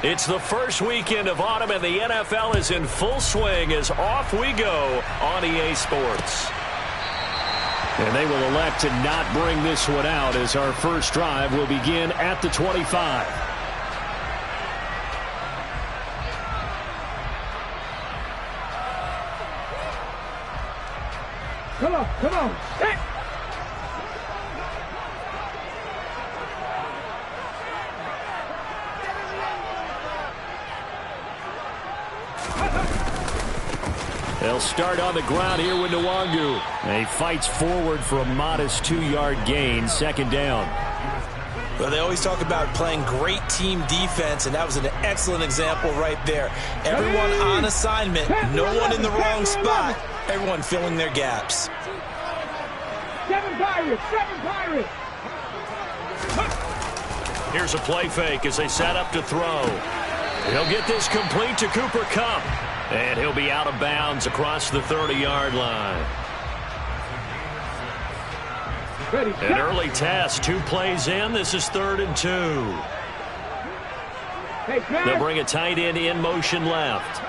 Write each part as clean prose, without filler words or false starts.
It's the first weekend of autumn, and the NFL is in full swing as off we go on EA Sports. And they will elect to not bring this one out as our first drive will begin at the 25. Come on, come on. Hey. They'll start on the ground here with Nwangu. And he fights forward for a modest 2-yard gain, second down. Well, they always talk about playing great team defense, and that was an excellent example right there. Everyone on assignment, no one in the wrong spot, everyone filling their gaps. 7 Pirates, 7 Pirates. Here's a play fake as they set up to throw. He'll get this complete to Cooper Kupp. And he'll be out of bounds across the 30-yard line. An early test, 2 plays in. This is 3rd and 2. They'll bring a tight end in motion left.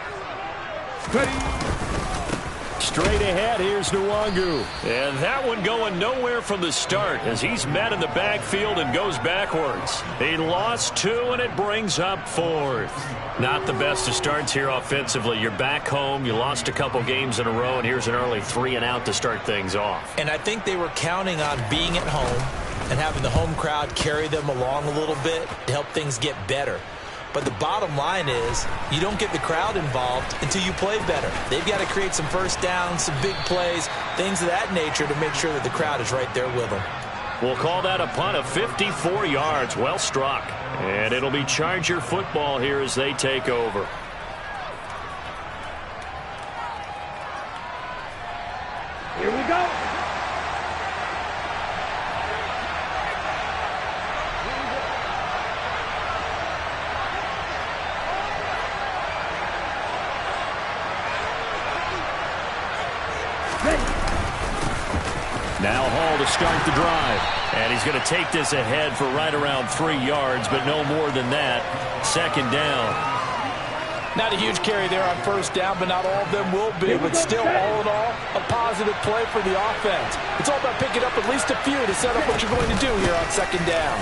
Straight ahead, here's Nwangu. And that one going nowhere from the start as he's met in the backfield and goes backwards. He lost 2, and it brings up 4th. Not the best of starts here offensively. You're back home. You lost a couple games in a row, and here's an early 3-and-out to start things off. And I think they were counting on being at home and having the home crowd carry them along a little bit to help things get better. But the bottom line is you don't get the crowd involved until you play better. They've got to create some first downs, some big plays, things of that nature to make sure that the crowd is right there with them. We'll call that a punt of 54 yards. Well struck. And it'll be Charger football here as they take over. Here we go. Now Hall to start the drive. And he's going to take this ahead for right around 3 yards, but no more than that. Second down. Not a huge carry there on first down, but not all of them will be. But still, all in all, a positive play for the offense. It's all about picking up at least a few to set up what you're going to do here on second down.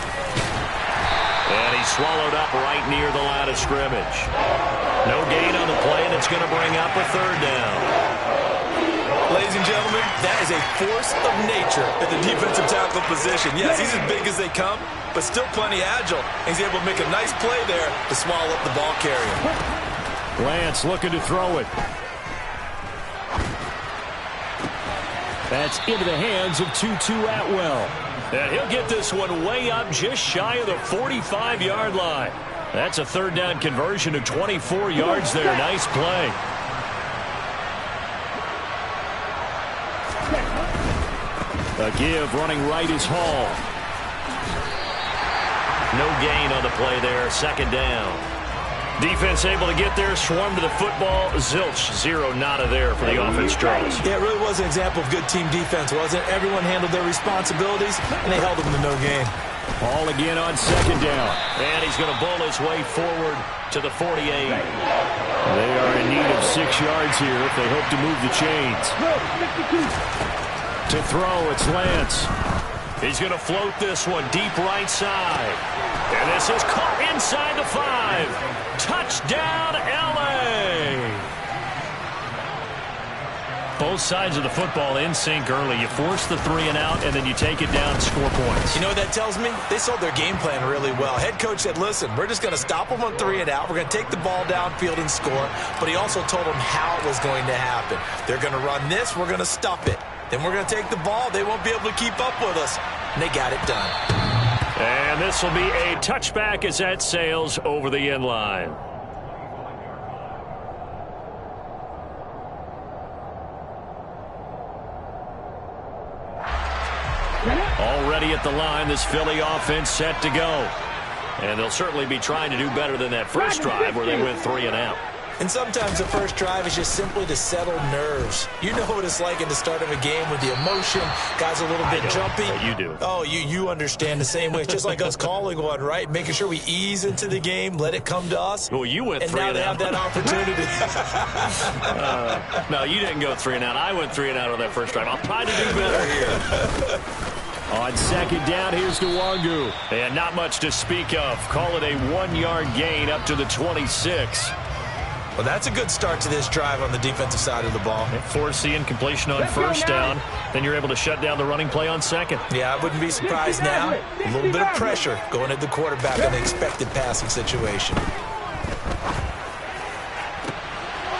And he's swallowed up right near the line of scrimmage. No gain on the play, and it's going to bring up a 3rd down. Ladies and gentlemen, that is a force of nature at the defensive tackle position. Yes, he's as big as they come, but still plenty agile. He's able to make a nice play there to swallow up the ball carrier. Lance looking to throw it. That's into the hands of Tutu Atwell. And he'll get this one way up just shy of the 45-yard line. That's a 3rd down conversion of 24 yards there. Nice play. A give running right is Hall. No gain on the play there. Second down. Defense able to get there, swarm to the football. Zilch, 0 nada there for the offense, Charles. Yeah, it really was an example of good team defense, wasn't it? Everyone handled their responsibilities, and they held them to no gain. Hall again on second down. And he's going to bowl his way forward to the 48. They are in need of 6 yards here if they hope to move the chains. To throw, it's Lance. He's going to float this one deep right side. And this is caught inside the 5. Touchdown, L.A. Both sides of the football in sync early. You force the 3-and-out, and then you take it down and score points. You know what that tells me? They sold their game plan really well. Head coach said, listen, we're just going to stop them on 3-and-out. We're going to take the ball downfield and score. But he also told them how it was going to happen. They're going to run this. We're going to stop it. Then we're going to take the ball. They won't be able to keep up with us. And they got it done. And this will be a touchback as that sails over the end line. Already at the line, this Philly offense set to go. And they'll certainly be trying to do better than that first drive where they went 3-and-out. And sometimes the first drive is just simply to settle nerves. You know what it's like in the start of a game with the emotion. Guys are a little bit jumpy. You do. Oh, you understand the same way. It's just like us calling one, right? Making sure we ease into the game, let it come to us. Well, you went and 3 now and they out. have that opportunity. No, you didn't go 3 and out. I went 3 and out on that first drive. I'll try to do better here. On second down, here's Nwangu. And not much to speak of. Call it a 1-yard gain up to the 26. Well, that's a good start to this drive on the defensive side of the ball. Force the incompletion on first down. Then you're able to shut down the running play on second. Yeah, I wouldn't be surprised now. A little bit of pressure going at the quarterback in the expected passing situation.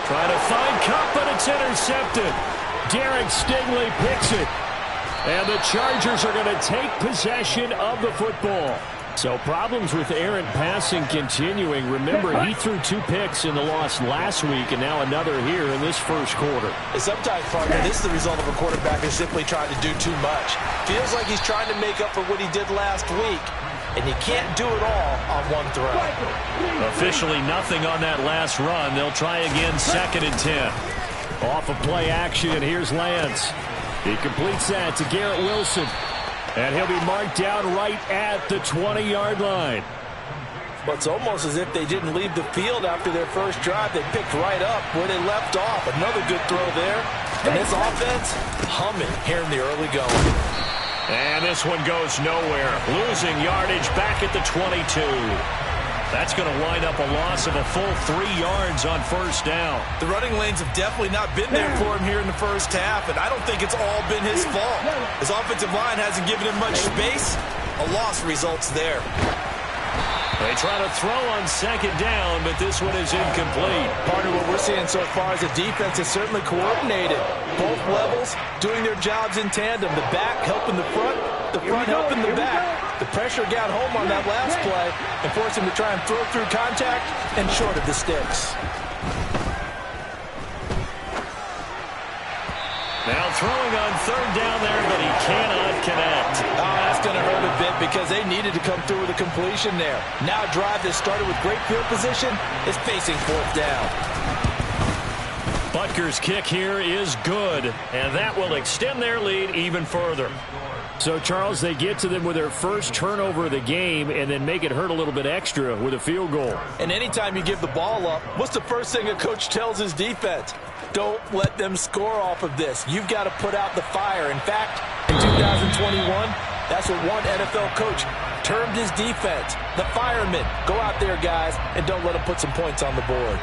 Trying to find Cup, but it's intercepted. Derek Stingley picks it. And the Chargers are going to take possession of the football. So problems with errant passing continuing. Remember, he threw 2 picks in the loss last week, and now another here in this first quarter. And sometimes, partner, this is the result of a quarterback who's simply trying to do too much. Feels like he's trying to make up for what he did last week, and you can't do it all on one throw. Officially nothing on that last run. They'll try again, 2nd and 10. Off of play action, and here's Lance. He completes that to Garrett Wilson. And he'll be marked down right at the 20-yard line. Well, it's almost as if they didn't leave the field after their first drive. They picked right up where they left off. Another good throw there. And this offense humming here in the early going. And this one goes nowhere. Losing yardage back at the 22. That's going to wind up a loss of a full 3 yards on first down. The running lanes have definitely not been there for him here in the first half, and I don't think it's all been his fault. His offensive line hasn't given him much space. A loss results there. They try to throw on second down, but this one is incomplete. Partner, what we're seeing so far is the defense is certainly coordinated. Both levels doing their jobs in tandem. The back helping the front helping the back. The pressure got home on that last play and forced him to try and throw through contact and short of the sticks. Now throwing on third down there, but he cannot connect. Oh, that's going to hurt a bit because they needed to come through with a completion there. Now a drive that started with great field position is facing 4th down. Butker's kick here is good, and that will extend their lead even further. So, Charles, they get to them with their first turnover of the game and then make it hurt a little bit extra with a field goal. And anytime you give the ball up, what's the first thing a coach tells his defense? Don't let them score off of this. You've got to put out the fire. In fact, in 2021, that's what one NFL coach termed his defense. The firemen. Go out there, guys, and don't let them put some points on the board.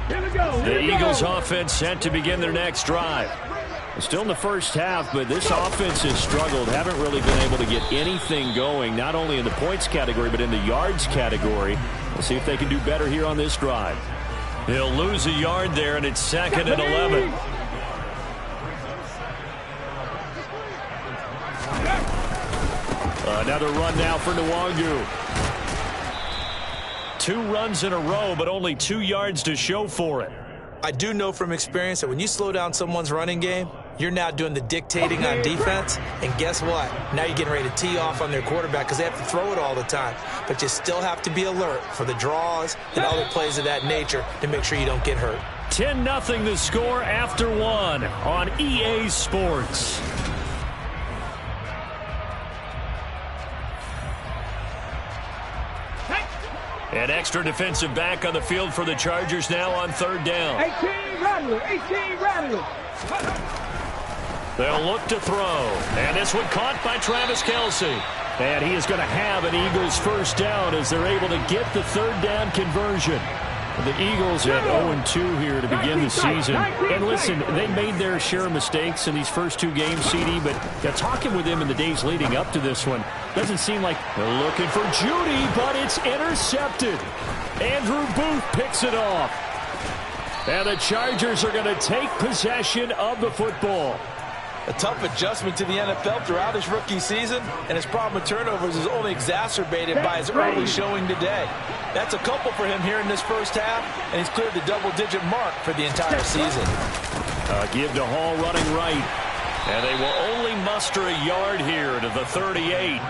Here we go. The Eagles offense set to begin their next drive. Still in the first half, but this offense has struggled. Haven't really been able to get anything going, not only in the points category, but in the yards category. We'll see if they can do better here on this drive. They'll lose a yard there, and it's 2nd and 11. Another run now for Nwangu. 2 runs in a row, but only 2 yards to show for it. I do know from experience that when you slow down someone's running game, you're now doing the dictating on defense. And guess what? Now you're getting ready to tee off on their quarterback because they have to throw it all the time. But you still have to be alert for the draws and other plays of that nature to make sure you don't get hurt. 10-0 the score after 1 on EA Sports. An extra defensive back on the field for the Chargers now on third down. 18 Rattler, 18 Rattler. They'll look to throw. And this one caught by Travis Kelce. And he is going to have an Eagles first down as they're able to get the third down conversion. The Eagles at 0-2 here to begin the season. And listen, they made their share of mistakes in these first 2 games, CD, but talking with them in the days leading up to this one, doesn't seem like they're looking for Judy, but it's intercepted. Andrew Booth picks it off. And the Chargers are going to take possession of the football. A tough adjustment to the NFL throughout his rookie season, and his problem with turnovers is only exacerbated by his early showing today. That's a couple for him here in this first half, and he's cleared the double-digit mark for the entire season. Give to Hall running right, and they will only muster a yard here to the 38.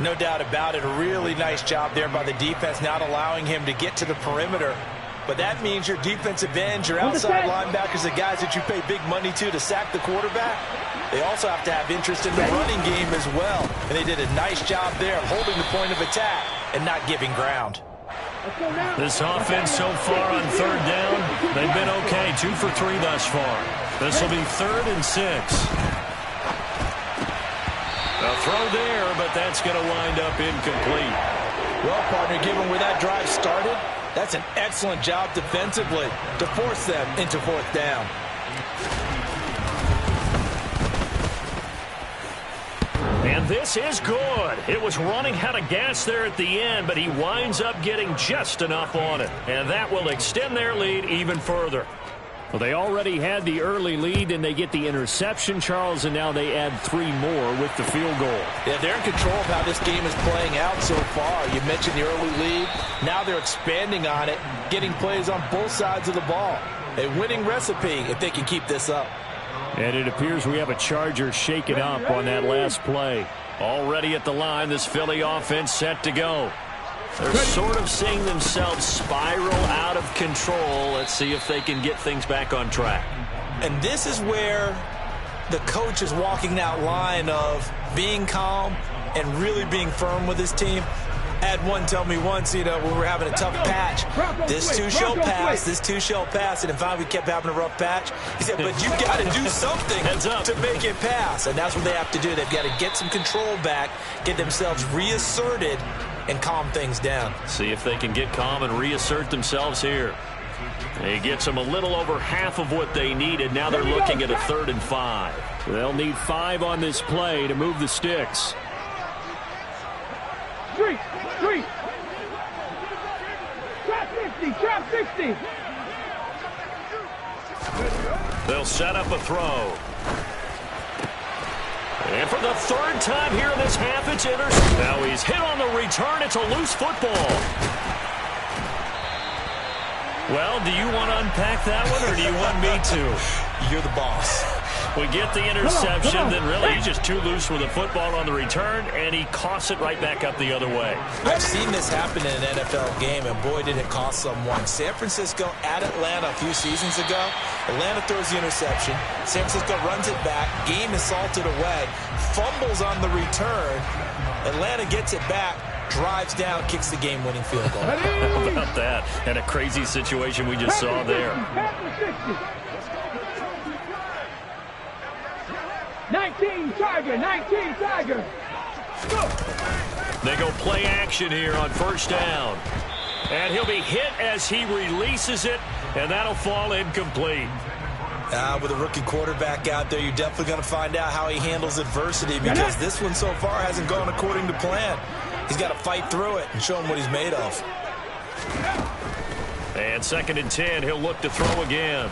No doubt about it. A really nice job there by the defense, not allowing him to get to the perimeter. But that means your defensive ends, your outside linebackers, the guys that you pay big money to sack the quarterback, they also have to have interest in the running game as well. And they did a nice job there of holding the point of attack and not giving ground. This offense so far on third down, they've been okay. 2 for 3 thus far. This will be 3rd and 6. A throw there, but that's going to wind up incomplete. Well, partner, given where that drive started, that's an excellent job defensively to force them into 4th down. And this is good. It was running out of gas there at the end, but he winds up getting just enough on it. And that will extend their lead even further. Well, they already had the early lead, and they get the interception, Charles, and now they add 3 more with the field goal. Yeah, they're in control of how this game is playing out so far. You mentioned the early lead. Now they're expanding on it, getting plays on both sides of the ball. A winning recipe if they can keep this up. And it appears we have a Charger shaken up on that last play. Already at the line, this Philly offense set to go. They're sort of seeing themselves spiral out of control. Let's see if they can get things back on track. And this is where the coach is walking that line of being calm and really being firm with his team. I had one tell me once, when we were having a tough patch, this too shall pass, this too shall pass. And finally we kept having a rough patch. He said, but you've got to do something to make it pass. And that's what they have to do. They've got to get some control back, get themselves reasserted, and calm things down. See if they can get calm and reassert themselves here. He gets them a little over half of what they needed. Now they're looking at a 3rd and 5. They'll need 5 on this play to move the sticks. 3. Trap 50, trap 60. They'll set up a throw. And for the 3rd time here in this half, it's intercepted. Now he's hit on the return. It's a loose football. Well, do you want to unpack that one, or do you want me to? You're the boss. We get the interception, then really he's just too loose with the football on the return, and he coughs it right back up the other way. I've seen this happen in an NFL game, and boy, did it cost someone. San Francisco at Atlanta a few seasons ago. Atlanta throws the interception. San Francisco runs it back. Game is salted away. Fumbles on the return. Atlanta gets it back. Drives down, kicks the game-winning field goal. How about that? And a crazy situation we just saw there. 19 Tiger, 19 Tiger. Go. They go play action here on 1st down. And he'll be hit as he releases it, and that'll fall incomplete. With a rookie quarterback out there, you're definitely going to find out how he handles adversity, because this one so far hasn't gone according to plan. He's got to fight through it and show him what he's made of. And 2nd and 10, he'll look to throw again.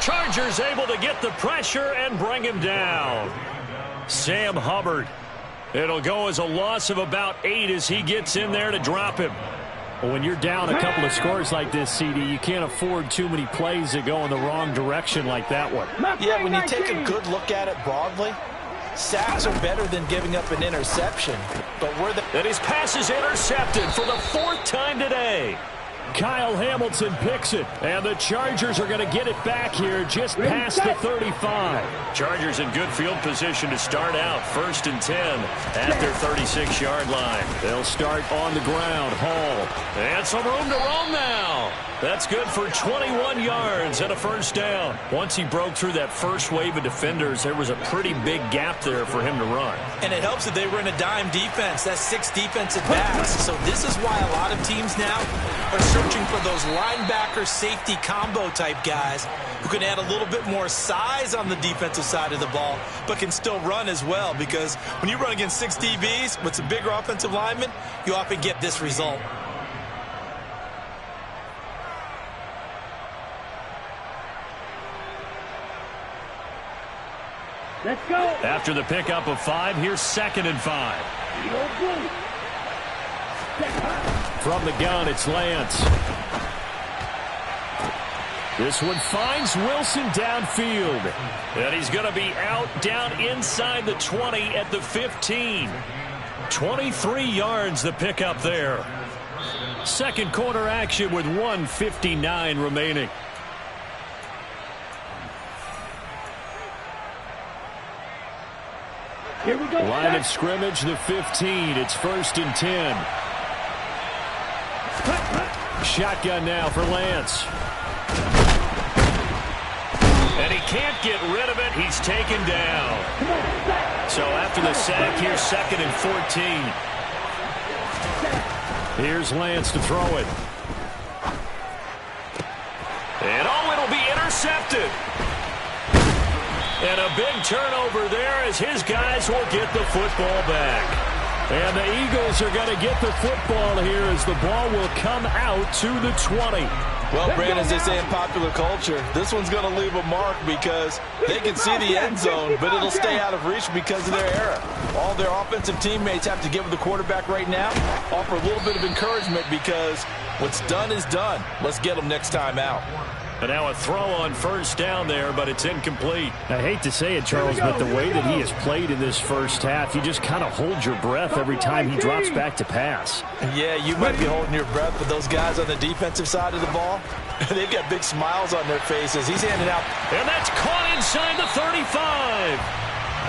Chargers able to get the pressure and bring him down. Sam Hubbard. It'll go as a loss of about 8 as he gets in there to drop him. Well, when you're down a couple of scores like this, CD, you can't afford too many plays that go in the wrong direction like that one. Yeah, when you take a good look at it broadly, sacks are better than giving up an interception. But and his pass is intercepted for the 4th time today. Kyle Hamilton picks it, and the Chargers are going to get it back here just past the 35. Chargers in good field position to start out. 1st and 10 at their 36-yard line. They'll start on the ground. Hall. And some room to roam now. That's good for 21 yards and a 1st down. Once he broke through that first wave of defenders, there was a pretty big gap there for him to run. And it helps that they were in a dime defense. That's 6 defensive backs. So this is why a lot of teams now are searching for those linebacker safety combo type guys who can add a little bit more size on the defensive side of the ball, but can still run as well, because when you run against 6 DBs with some bigger offensive linemen, you often get this result. Let's go. After the pickup of 5, here's 2nd and 5. From the gun, it's Lance. This one finds Wilson downfield. And he's going to be out down inside the 20 at the 15. 23 yards the pickup there. Second quarter action with 1:59 remaining. Here we go. Line of scrimmage, the 15. It's 1st and 10. Shotgun now for Lance. And he can't get rid of it. He's taken down. So after the sack, here's 2nd and 14. Here's Lance to throw it. And oh, it'll be intercepted. And a big turnover there as his guys will get the football back. And the Eagles are going to get the football here as the ball will come out to the 20. Well, Brandon, as they say in popular culture, this one's going to leave a mark because they can see the end zone, but it'll stay out of reach because of their error. All their offensive teammates have to give the quarterback right now, offer a little bit of encouragement because what's done is done. Let's get them next time out. And now a throw on 1st down there, but it's incomplete. I hate to say it, Charles, but the way that he has played in this first half, you just kind of hold your breath every time he drops back to pass. Yeah, you might be holding your breath, but those guys on the defensive side of the ball, they've got big smiles on their faces. He's handing out. And that's caught inside the 35.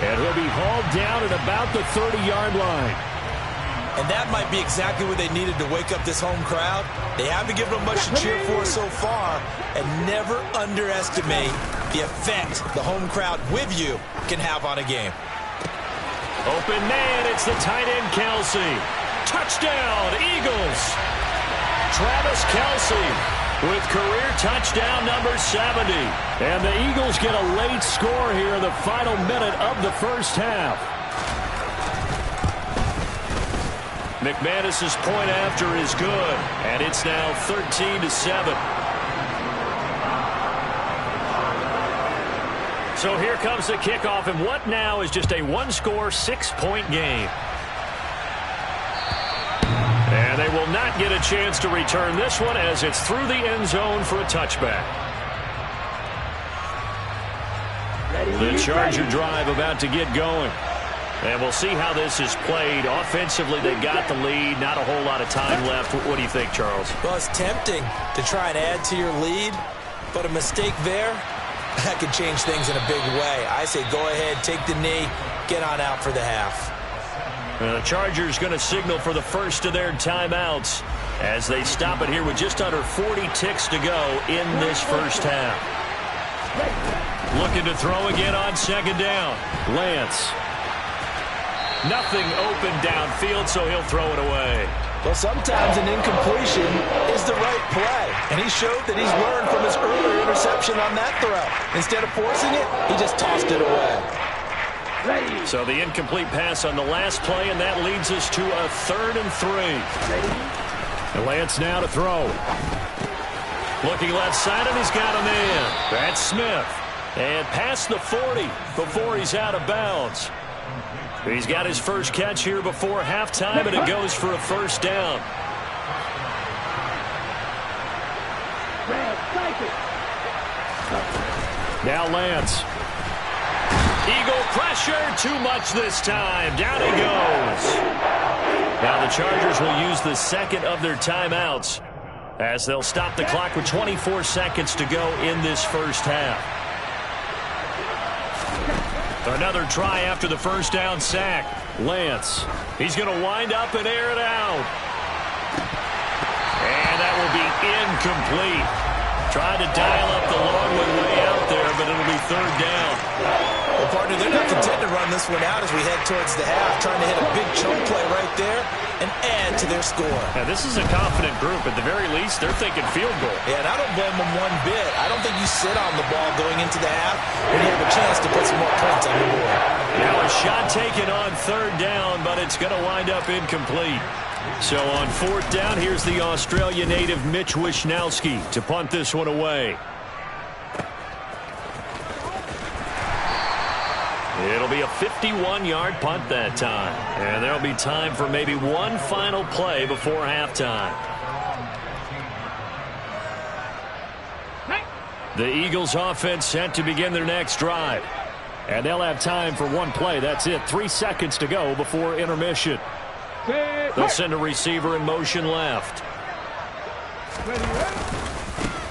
And he'll be hauled down at about the 30-yard line. And that might be exactly what they needed to wake up this home crowd. They haven't given them much to cheer for so far. And never underestimate the effect the home crowd with you can have on a game. Open man, it's the tight end Kelsey. Touchdown, Eagles. Travis Kelsey with career touchdown number 70. And the Eagles get a late score here in the final minute of the first half. McManus's point after is good, and it's now 13-7. So here comes the kickoff, and what now is just a one-score, 6-point game. And they will not get a chance to return this one as it's through the end zone for a touchback. The Charger drive about to get going. And we'll see how this is played. Offensively, they got the lead. Not a whole lot of time left. What do you think, Charles? Well, it's tempting to try and add to your lead, but a mistake there, that could change things in a big way. I say go ahead, take the knee, get on out for the half. The Chargers going to signal for the first of their timeouts as they stop it here with just under 40 ticks to go in this first half. Looking to throw again on 2nd down. Lance. Nothing open downfield, so he'll throw it away. Well, sometimes an incompletion is the right play. And he showed that he's learned from his earlier interception on that throw. Instead of forcing it, he just tossed it away. So the incomplete pass on the last play, and that leads us to a 3rd and 3. And Lance now to throw. Looking left side, and he's got a man. That's Smith. And past the 40 before he's out of bounds. He's got his first catch here before halftime, and it goes for a 1st down. Now Lance. Eagle pressure, too much this time. Down he goes. Now the Chargers will use the 2nd of their timeouts as they'll stop the clock with 24 seconds to go in this first half. Another try after the 1st down sack. Lance. He's going to wind up and air it out. And that will be incomplete. Tried to dial up the long one way out there, but it'll be 3rd down. Well, partner, they're not content to run this one out as we head towards the half, trying to hit a big chunk play right there and add to their score. Now, this is a confident group. At the very least, they're thinking field goal. Yeah, and I don't blame them one bit. I don't think you sit on the ball going into the half when you have a chance to put some more points on the board. Now a shot taken on 3rd down, but it's going to wind up incomplete. So on 4th down, here's the Australia native Mitch Wishnowsky to punt this one away. It'll be a 51-yard punt that time. And there'll be time for maybe one final play before halftime. The Eagles offense set to begin their next drive. And they'll have time for one play. That's it. 3 seconds to go before intermission. They'll send a receiver in motion left.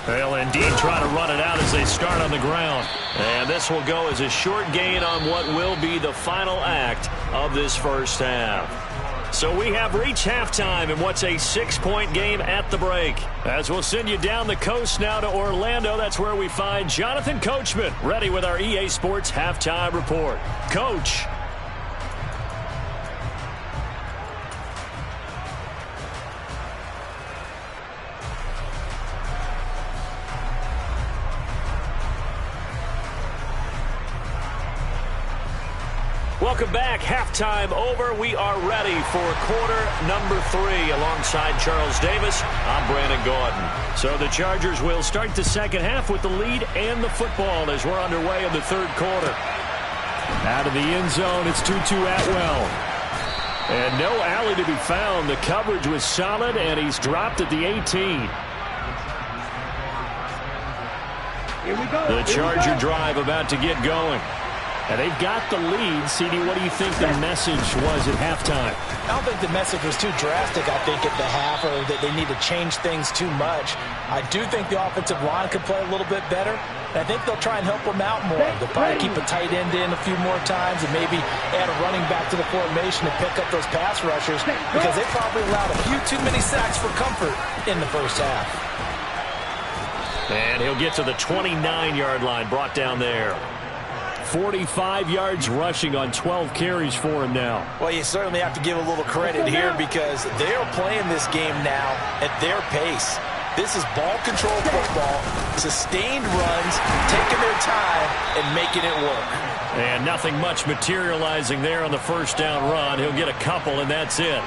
They'll indeed try to run it out as they start on the ground. And this will go as a short gain on what will be the final act of this first half. So we have reached halftime in what's a 6-point game at the break. As we'll send you down the coast now to Orlando, that's where we find Jonathan Coachman, ready with our EA Sports Halftime Report. Coach. Welcome back. Halftime over. We are ready for quarter number 3. Alongside Charles Davis, I'm Brandon Gaudin. So the Chargers will start the second half with the lead and the football as we're underway in the third quarter. Out of the end zone, it's Tutu Atwell. And no alley to be found. The coverage was solid, and he's dropped at the 18. Here we go. The Charger drive about to get going. And they've got the lead. CD, what do you think the message was at halftime? I don't think the message was too drastic, I think, at the half, or that they need to change things too much. I do think the offensive line could play a little bit better. And I think they'll try and help them out more. They'll probably keep a tight end in a few more times and maybe add a running back to the formation to pick up those pass rushers, because they probably allowed a few too many sacks for comfort in the first half. And he'll get to the 29-yard line, brought down there. 45 yards rushing on 12 carries for him now. Well, you certainly have to give a little credit here, because they're playing this game now at their pace. This is ball control football, sustained runs, taking their time and making it work. And nothing much materializing there on the first down run. He'll get a couple, and that's it.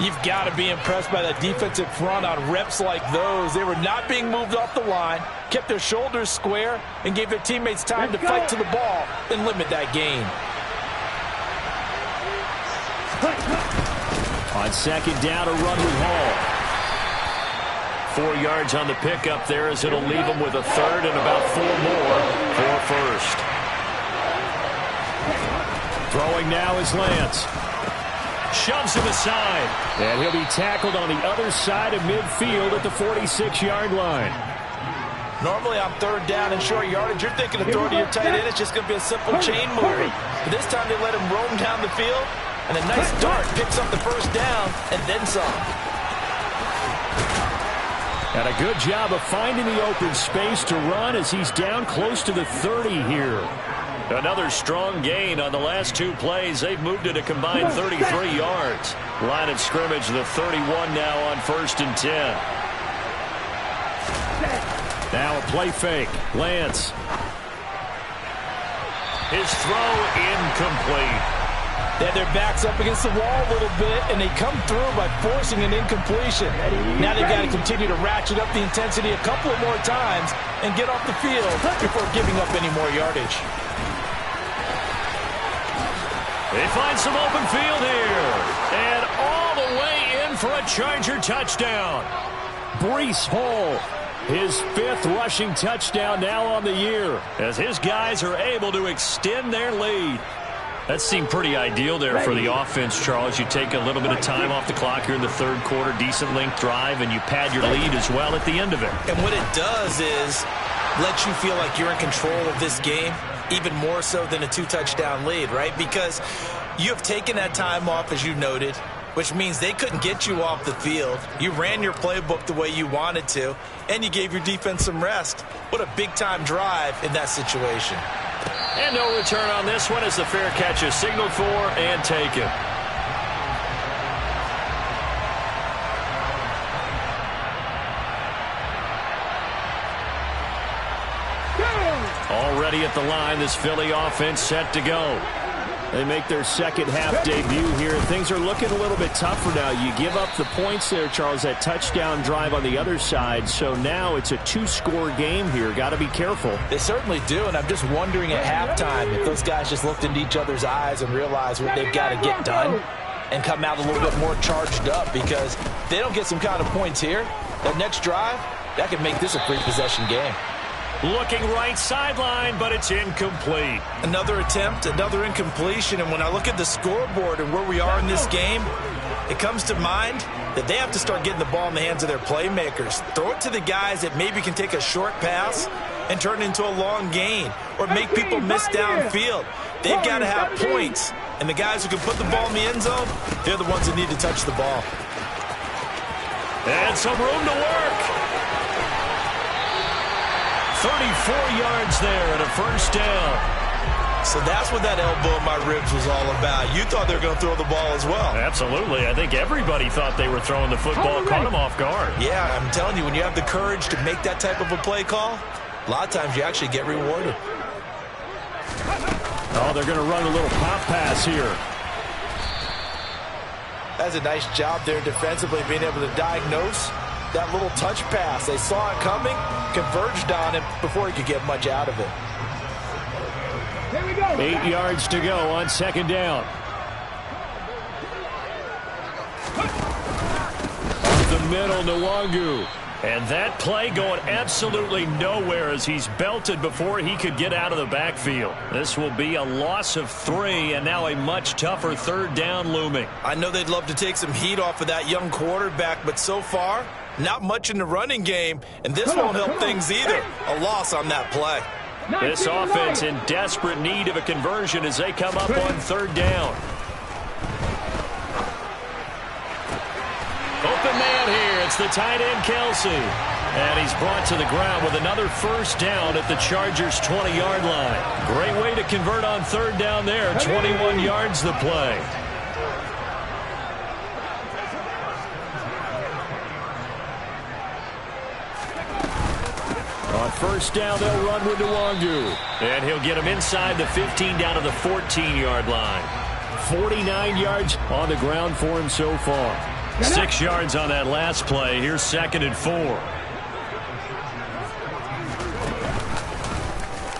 You've got to be impressed by that defensive front on reps like those. They were not being moved off the line, kept their shoulders square, and gave their teammates time to fight to the ball and limit that gain. On second down, a run with Hall. 4 yards on the pickup there, as it'll leave him with a third and about 4 more for first. Throwing now is Lance. Shoves him aside. And he'll be tackled on the other side of midfield at the 46-yard line. Normally on third down and short yardage, you're thinking of throwing to your tight end. It's just going to be a simple chain move. But this time they let him roam down the field, and a nice dart picks up the first down and then some. And a good job of finding the open space to run as he's down close to the 30 here. Another strong gain on the last 2 plays. They've moved it a combined 33 yards. Line of scrimmage, the 31 now on 1st and 10. Now a play fake. Lance. His throw incomplete. They had their backs up against the wall a little bit, and they come through by forcing an incompletion. Now they've got to continue to ratchet up the intensity a couple of more times and get off the field before giving up any more yardage. They find some open field here. And all the way in for a Charger touchdown. Breece Hall, his 5th rushing touchdown now on the year, as his guys are able to extend their lead. That seemed pretty ideal there for the offense, Charles. You take a little bit of time off the clock here in the third quarter, decent length drive, and you pad your lead as well at the end of it. And what it does is let you feel like you're in control of this game, even more so than a 2-touchdown lead, right? Because you have taken that time off, as you noted, which means they couldn't get you off the field. You ran your playbook the way you wanted to, and you gave your defense some rest. What a big-time drive in that situation. And no return on this one as the fair catch is signaled for and taken. Already at the line, this Philly offense set to go. They make their second half debut here. Things are looking a little bit tougher now. You give up the points there, Charles, that touchdown drive on the other side. So now it's a 2-score game here. Got to be careful. They certainly do, and I'm just wondering at halftime if those guys just looked into each other's eyes and realized what they've got to get done and come out a little bit more charged up, because if they don't get some kind of points here, that next drive, that could make this a 3-possession game. Looking right sideline, but it's incomplete. Another attempt, another incompletion, and when I look at the scoreboard and where we are in this game, it comes to mind that they have to start getting the ball in the hands of their playmakers. Throw it to the guys that maybe can take a short pass and turn it into a long gain or make people miss downfield. They've got to have points, and the guys who can put the ball in the end zone, they're the ones that need to touch the ball. And some room to work. 34 yards there and a first down. So that's what that elbow in my ribs was all about. You thought they were going to throw the ball as well. Absolutely. I think everybody thought they were throwing the football, caught them off guard. Yeah, I'm telling you, when you have the courage to make that type of a play call, a lot of times you actually get rewarded. Oh, they're going to run a little pop pass here. That's a nice job there defensively, being able to diagnose that little touch pass. They saw it coming, converged on him before he could get much out of it. Here we go. 8 yards to go on second down. Up the middle, Nwangu. And that play going absolutely nowhere as he's belted before he could get out of the backfield. This will be a loss of 3 and now a much tougher third down looming. I know they'd love to take some heat off of that young quarterback, but so far, not much in the running game, and this won't help things either. A loss on that play. This offense in desperate need of a conversion as they come up on third down. Open man here. It's the tight end, Kelsey. And he's brought to the ground with another first down at the Chargers' 20-yard line. Great way to convert on third down there. 21 yards the play. On first down, they'll run with Nwangu. And he'll get him inside the 15 down to the 14-yard line. 49 yards on the ground for him so far. 6 yards on that last play. Here's 2nd and 4.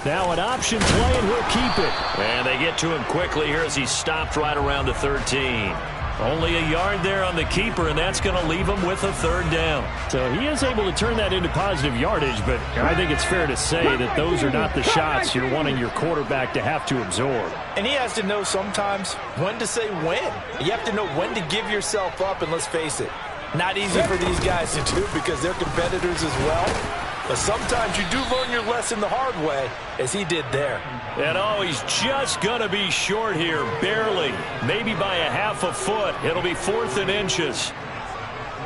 Now an option play, and he'll keep it. And they get to him quickly here as he's stopped right around the 13. Only a yard there on the keeper, and that's going to leave him with a third down. So he is able to turn that into positive yardage, but I think it's fair to say that those are not the shots you're wanting your quarterback to have to absorb. And he has to know sometimes when to say when. You have to know when to give yourself up, and let's face it, not easy for these guys to do because they're competitors as well. But sometimes you do learn your lesson the hard way, as he did there. And oh, he's just going to be short here, barely. Maybe by a half a foot. It'll be 4th and inches.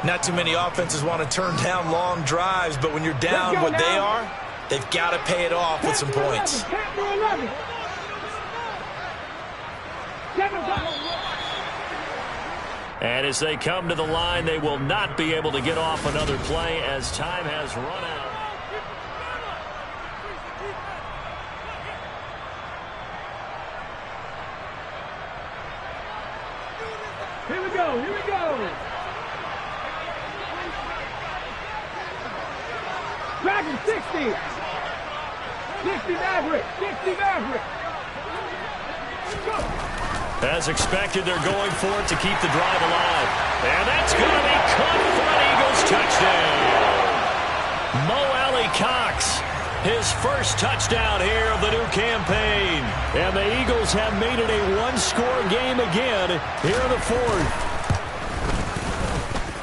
Not too many offenses want to turn down long drives, but when you're down what they are, they've got to pay it off with some points. And as they come to the line, they will not be able to get off another play as time has run out. Here we go. Here we go. Dragon 60. 60 Maverick. 60 Maverick. Go. As expected, they're going for it to keep the drive alive. And that's going to be caught for an Eagles touchdown. Mo Alley-Cox, his first touchdown here of the new campaign. And the Eagles have made it a one-score game again here in the 4th.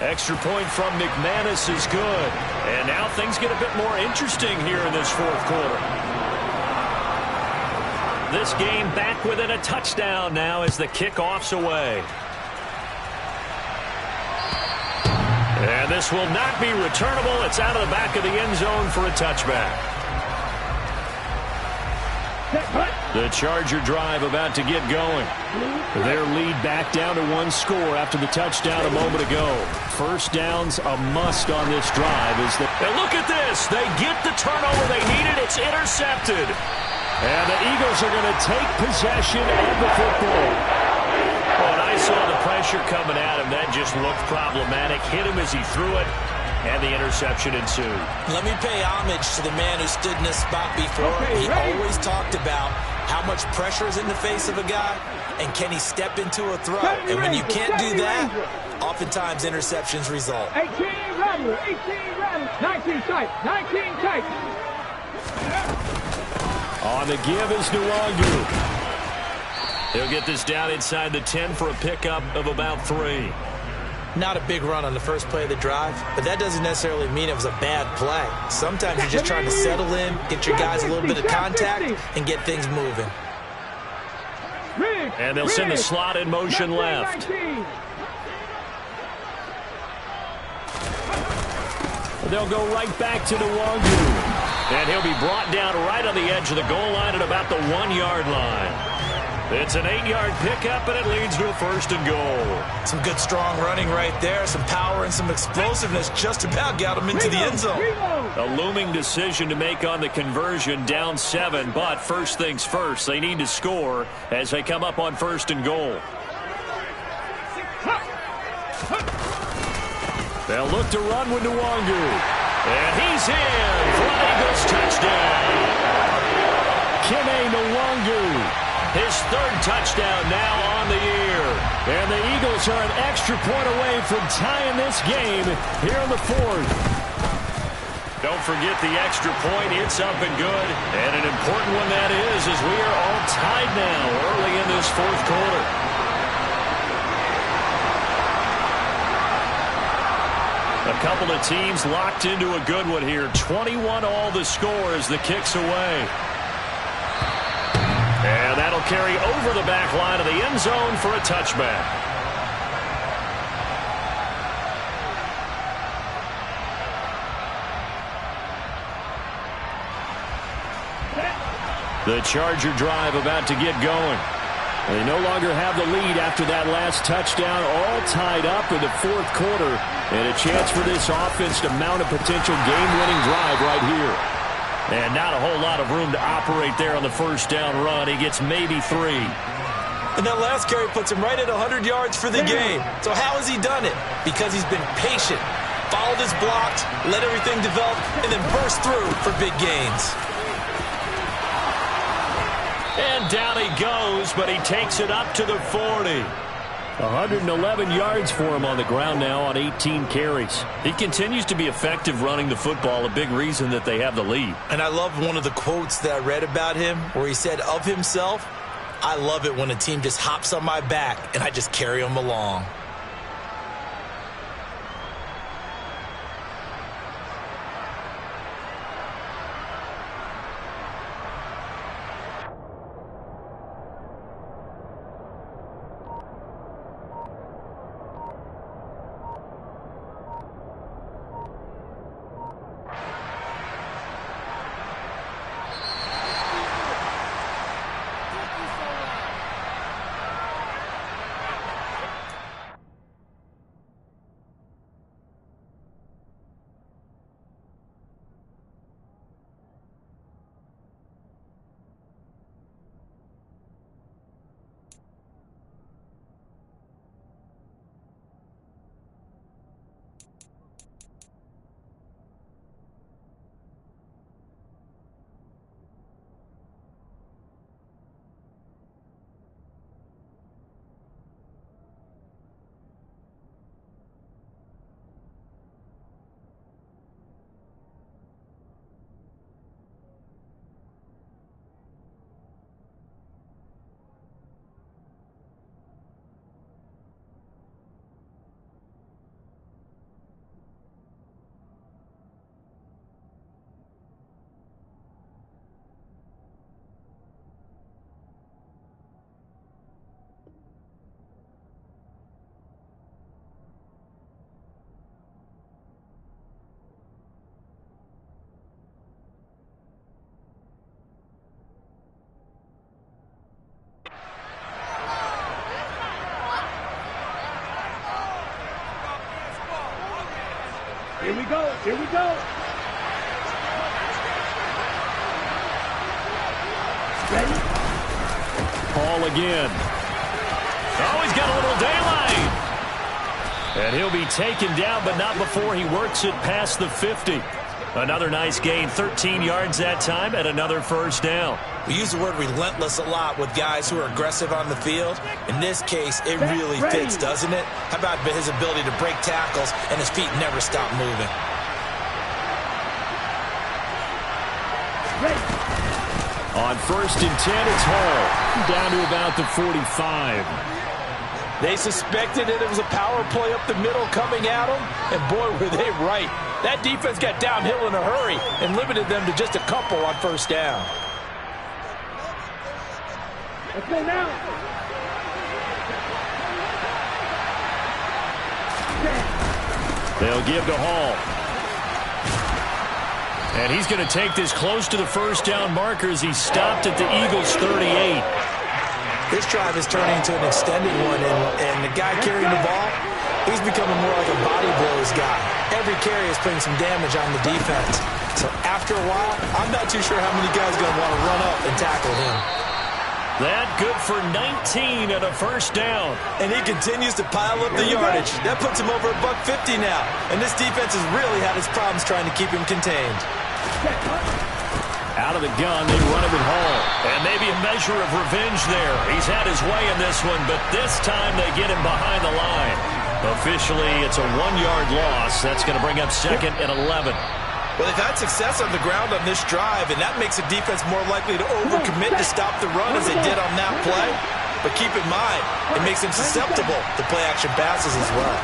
Extra point from McManus is good. And now things get a bit more interesting here in this 4th quarter. This game back within a touchdown now as the kickoff's away. And this will not be returnable. It's out of the back of the end zone for a touchback. The Charger drive about to get going. Their lead back down to 1 score after the touchdown a moment ago. First down's a must on this drive. And look at this. They get the turnover they needed. It's intercepted. And the Eagles are going to take possession of the football. When I saw the pressure coming at him, that just looked problematic. Hit him as he threw it, and the interception ensued. Let me pay homage to the man who stood in this spot before. He always talked about how much pressure is in the face of a guy, and can he step into a throw. And when you can't do that, oftentimes interceptions result. 18 Rattler, 18 Rattler, 19 tight, 19 tight. On the give is Nwangu. He'll get this down inside the 10 for a pickup of about 3. Not a big run on the first play of the drive, but that doesn't necessarily mean it was a bad play. Sometimes you're just trying to settle in, get your guys a little bit of contact, and get things moving. And they'll send the slot in motion left. They'll go right back to Nwangu. And he'll be brought down right on the edge of the goal line at about the 1-yard line. It's an 8-yard pickup, and it leads to a 1st and goal. Some good, strong running right there. Some power and some explosiveness just about got him into the end zone. A looming decision to make on the conversion, down 7. But first things first, they need to score as they come up on 1st and goal. They'll look to run with Nwangu. And he's in for an Eagles touchdown. Kene Nwangu. His 3rd touchdown now on the year. And the Eagles are an extra point away from tying this game here in the 4th. Don't forget the extra point. It's up and good. And an important one that is, as we are all tied now early in this 4th quarter. A couple of teams locked into a good one here. 21 all the score as the kick's away. And that'll carry over the back line of the end zone for a touchback. The Charger drive about to get going. They no longer have the lead after that last touchdown, all tied up in the 4th quarter. And a chance for this offense to mount a potential game-winning drive right here. And not a whole lot of room to operate there on the 1st down run. He gets maybe 3. And that last carry puts him right at 100 yards for the game. So how has he done it? Because he's been patient, followed his blocks, let everything develop, and then burst through for big gains. And down he goes, but he takes it up to the 40. 111 yards for him on the ground now on 18 carries. He continues to be effective running the football, a big reason that they have the lead. And I love one of the quotes that I read about him where he said of himself, "I love it when a team just hops on my back and I just carry them along." Here we go. Here we go. Ready? Paul again. Oh, he's got a little daylight. And he'll be taken down, but not before he works it past the 50. Another nice gain, 13 yards that time, and another first down. We use the word relentless a lot with guys who are aggressive on the field. In this case, it really fits, doesn't it? How about his ability to break tackles and his feet never stop moving? On 1st and 10, it's Hall. Down to about the 45. They suspected it was a power play up the middle coming at them, and boy, were they right. That defense got downhill in a hurry and limited them to just a couple on 1st down. Let's go now. They'll give to Hall. And he's going to take this close to the 1st down marker as he stopped at the Eagles' 38. This drive is turning into an extended one, and the guy carrying the ball, he's becoming more like a body blows guy. Every carry is putting some damage on the defense. So after a while, I'm not too sure how many guys are going to want to run up and tackle him. That good for 19 and a 1st down. And he continues to pile up the yardage. That puts him over $150 now. And this defense has really had its problems trying to keep him contained. Out of the gun, they run it with Hall. And maybe a measure of revenge there. He's had his way in this one, but this time they get him behind the line. Officially, it's a 1-yard loss. That's going to bring up 2nd and 11. Well, they've had success on the ground on this drive, and that makes the defense more likely to overcommit to stop the run as they did on that play. But keep in mind, it makes them susceptible to play-action passes as well.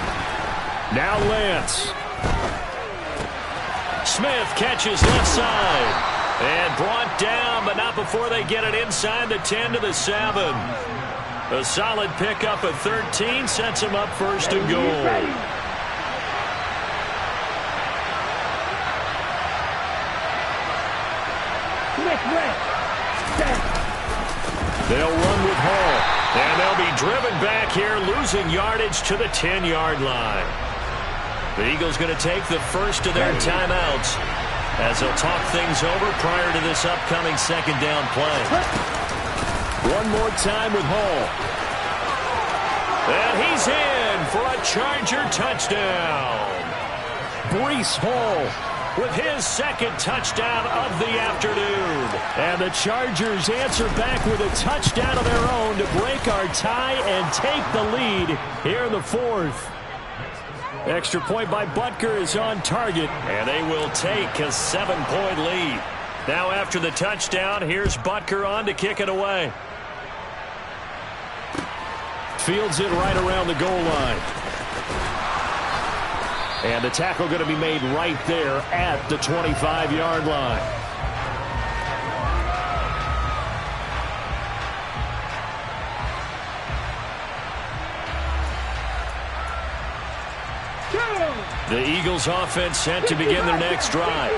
Now Lance. Smith catches left side. And brought down, but not before they get it inside the 10 to the 7. A solid pickup at 13 sets him up 1st and goal. They'll run with Hall, and they'll be driven back here, losing yardage to the 10-yard line. The Eagles going to take the first of their timeouts as they'll talk things over prior to this upcoming 2nd down play. One more time with Hall. And he's in for a Charger touchdown. Breece Hall with his 2nd touchdown of the afternoon. And the Chargers answer back with a touchdown of their own to break our tie and take the lead here in the 4th. Extra point by Butker is on target, and they will take a 7-point lead. Now after the touchdown, here's Butker on to kick it away. Fields it right around the goal line. And the tackle going to be made right there at the 25-yard line. The Eagles offense set to begin their next drive.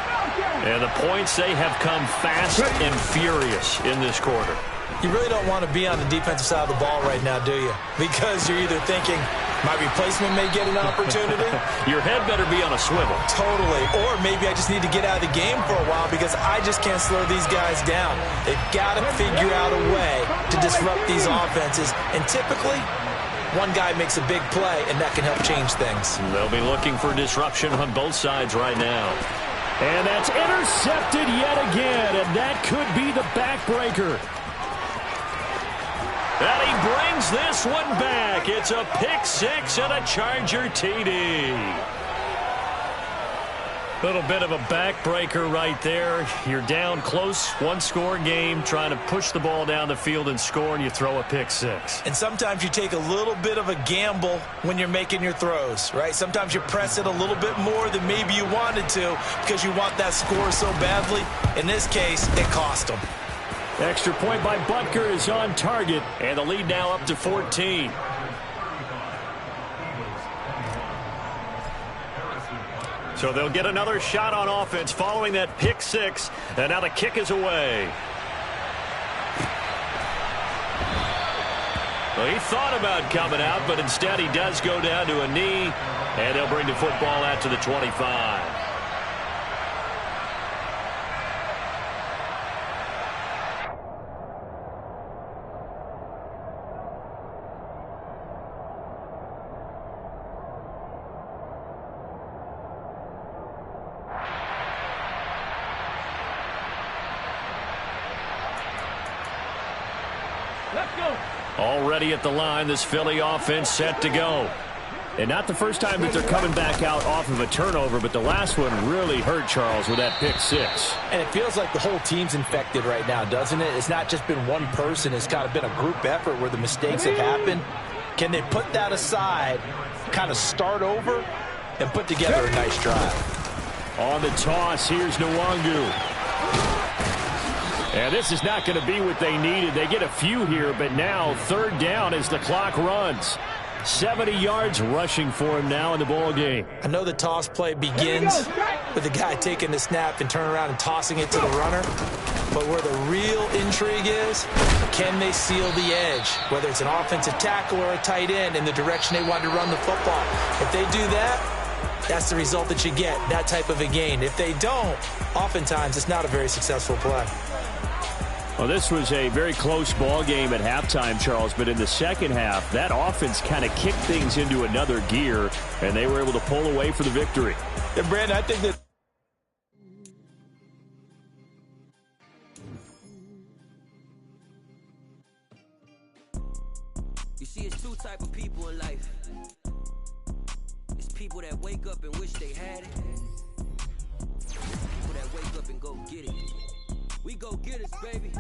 And the points, they have come fast and furious in this quarter. You really don't want to be on the defensive side of the ball right now, do you? Because you're either thinking, my replacement may get an opportunity. Your head better be on a swivel. Totally. Or maybe I just need to get out of the game for a while because I just can't slow these guys down. They've got to figure out a way to disrupt these offenses. And typically, one guy makes a big play, and that can help change things. They'll be looking for disruption on both sides right now. And that's intercepted yet again, and that could be the backbreaker. And he brings this one back. It's a pick six and a Charger TD. Little bit of a backbreaker right there. You're down close, one-score game, trying to push the ball down the field and score, and you throw a pick six. And sometimes you take a little bit of a gamble when you're making your throws, right? Sometimes you press it a little bit more than maybe you wanted to because you want that score so badly. In this case, it cost them. Extra point by Butker is on target, and the lead now up to 14. So they'll get another shot on offense following that pick six, and now the kick is away. Well, he thought about coming out, but instead he does go down to a knee, and they'll bring the football out to the 25. Already at the line, this Philly offense set to go. And not the first time that they're coming back out off of a turnover, but the last one really hurt Charles with that pick six. And it feels like the whole team's infected right now, doesn't it? It's not just been one person. It's kind of been a group effort where the mistakes have happened. Can they put that aside, kind of start over, and put together a nice drive? On the toss, here's Nwangu. And this is not going to be what they needed. They get a few here, but now third down as the clock runs. 70 yards rushing for him now in the ball game. I know the toss play begins with the guy taking the snap and turning around and tossing it to the runner. But where the real intrigue is, can they seal the edge? Whether it's an offensive tackle or a tight end in the direction they want to run the football. If they do that, that's the result that you get, that type of a gain. If they don't, oftentimes it's not a very successful play. Well, this was a very close ball game at halftime, Charles, but in the second half, that offense kind of kicked things into another gear, and they were able to pull away for the victory. And Brandon, I think that you see, it's two type of people in life. It's people that wake up and wish they had it. People that wake up and go get it. We go get it, baby.